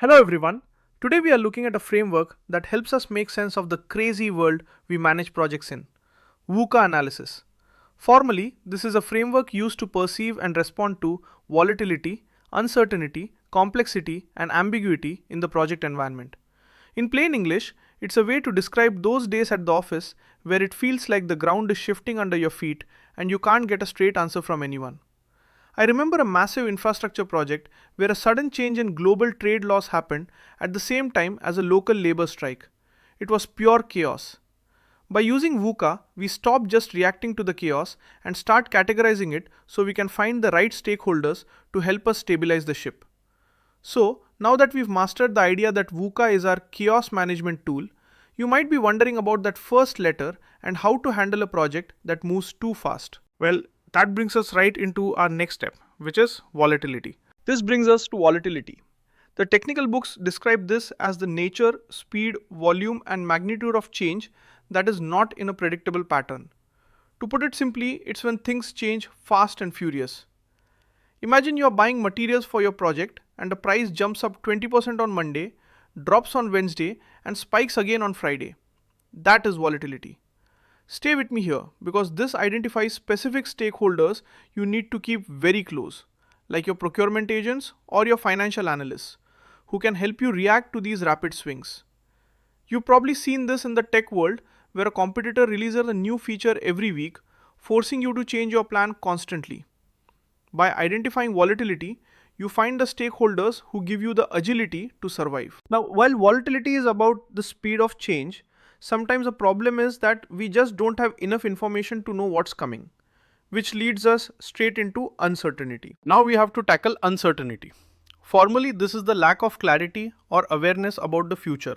Hello everyone. Today we are looking at a framework that helps us make sense of the crazy world we manage projects in. VUCA analysis. Formally, this is a framework used to perceive and respond to volatility, uncertainty, complexity, and ambiguity in the project environment. In plain English, it's a way to describe those days at the office where it feels like the ground is shifting under your feet and you can't get a straight answer from anyone. I remember a massive infrastructure project where a sudden change in global trade laws happened at the same time as a local labor strike. It was pure chaos. By using VUCA, we stop just reacting to the chaos and start categorizing it so we can find the right stakeholders to help us stabilize the ship. So, now that we've mastered the idea that VUCA is our chaos management tool, you might be wondering about that first letter and how to handle a project that moves too fast. Well, that brings us right into our next step, which is volatility. This brings us to volatility. The technical books describe this as the nature, speed, volume, and magnitude of change that is not in a predictable pattern. To put it simply, it's when things change fast and furious. Imagine you are buying materials for your project and the price jumps up 20% on Monday, drops on Wednesday, and spikes again on Friday. That is volatility. Stay with me here because this identifies specific stakeholders you need to keep very close, like your procurement agents or your financial analysts, who can help you react to these rapid swings. You've probably seen this in the tech world where a competitor releases a new feature every week, forcing you to change your plan constantly. By identifying volatility, you find the stakeholders who give you the agility to survive. Now, while volatility is about the speed of change, sometimes the problem is that we just don't have enough information to know what's coming, which leads us straight into uncertainty. Now we have to tackle uncertainty. Formally, this is the lack of clarity or awareness about the future,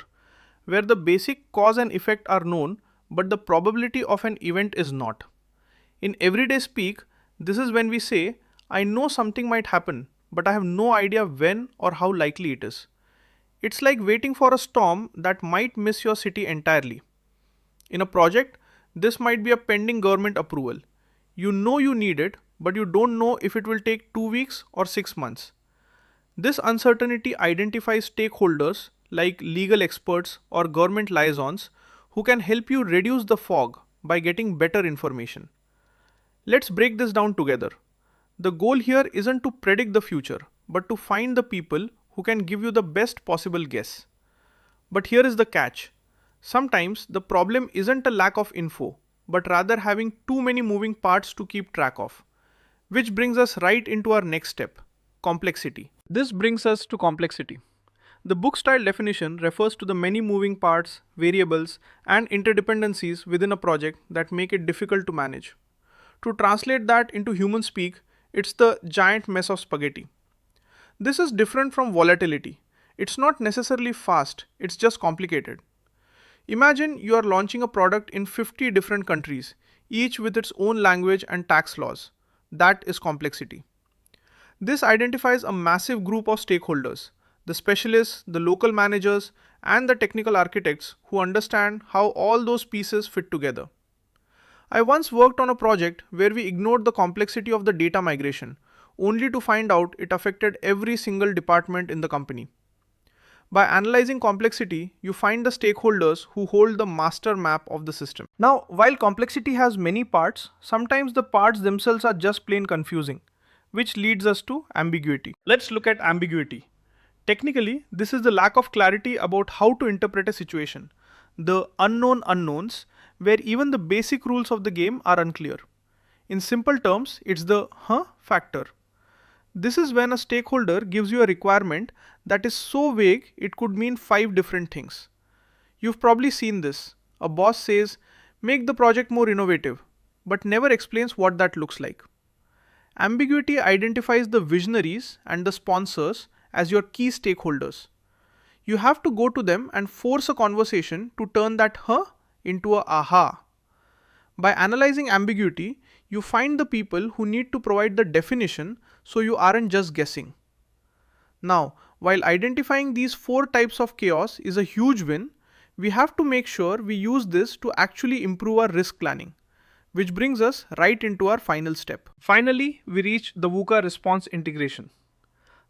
where the basic cause and effect are known, but the probability of an event is not. In everyday speak, this is when we say, I know something might happen, but I have no idea when or how likely it is. It's like waiting for a storm that might miss your city entirely. In a project, this might be a pending government approval. You know you need it, but you don't know if it will take 2 weeks or 6 months. This uncertainty identifies stakeholders like legal experts or government liaisons who can help you reduce the fog by getting better information. Let's break this down together. The goal here isn't to predict the future, but to find the people who can give you the best possible guess. But here is the catch. Sometimes the problem isn't a lack of info, but rather having too many moving parts to keep track of. Which brings us right into our next step, complexity. This brings us to complexity. The book style definition refers to the many moving parts, variables, and interdependencies within a project that make it difficult to manage. To translate that into human speak, it's the giant mess of spaghetti. This is different from volatility. It's not necessarily fast, it's just complicated. Imagine you are launching a product in 50 different countries, each with its own language and tax laws. That is complexity. This identifies a massive group of stakeholders, the specialists, the local managers, and the technical architects who understand how all those pieces fit together. I once worked on a project where we ignored the complexity of the data migration, only to find out it affected every single department in the company. By analyzing complexity, you find the stakeholders who hold the master map of the system. Now, while complexity has many parts, sometimes the parts themselves are just plain confusing, which leads us to ambiguity. Let's look at ambiguity. Technically, this is the lack of clarity about how to interpret a situation, the unknown unknowns, where even the basic rules of the game are unclear. In simple terms, it's the factor. This is when a stakeholder gives you a requirement that is so vague it could mean 5 different things. You've probably seen this. A boss says, make the project more innovative, but never explains what that looks like. Ambiguity identifies the visionaries and the sponsors as your key stakeholders. You have to go to them and force a conversation to turn that into a aha. By analyzing ambiguity, you find the people who need to provide the definition so you aren't just guessing. Now, while identifying these 4 types of chaos is a huge win, we have to make sure we use this to actually improve our risk planning, which brings us right into our final step. Finally, we reach the VUCA response integration.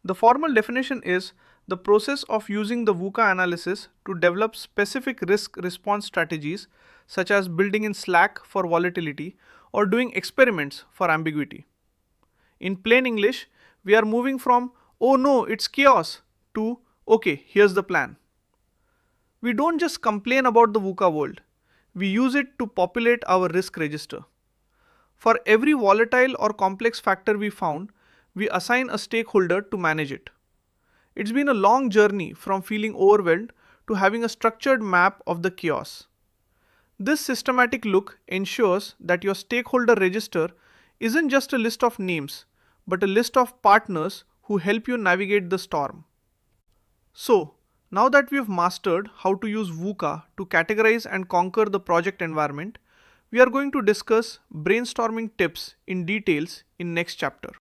The formal definition is the process of using the VUCA analysis to develop specific risk response strategies such as building in Slack for volatility or doing experiments for ambiguity. In plain English, we are moving from "oh no, it's chaos" to "okay, here's the plan." We don't just complain about the VUCA world, we use it to populate our risk register. For every volatile or complex factor we found, we assign a stakeholder to manage it. It's been a long journey from feeling overwhelmed to having a structured map of the chaos. This systematic look ensures that your stakeholder register isn't just a list of names, but a list of partners who help you navigate the storm. So, now that we've mastered how to use VUCA to categorize and conquer the project environment, we are going to discuss brainstorming tips in details in next chapter.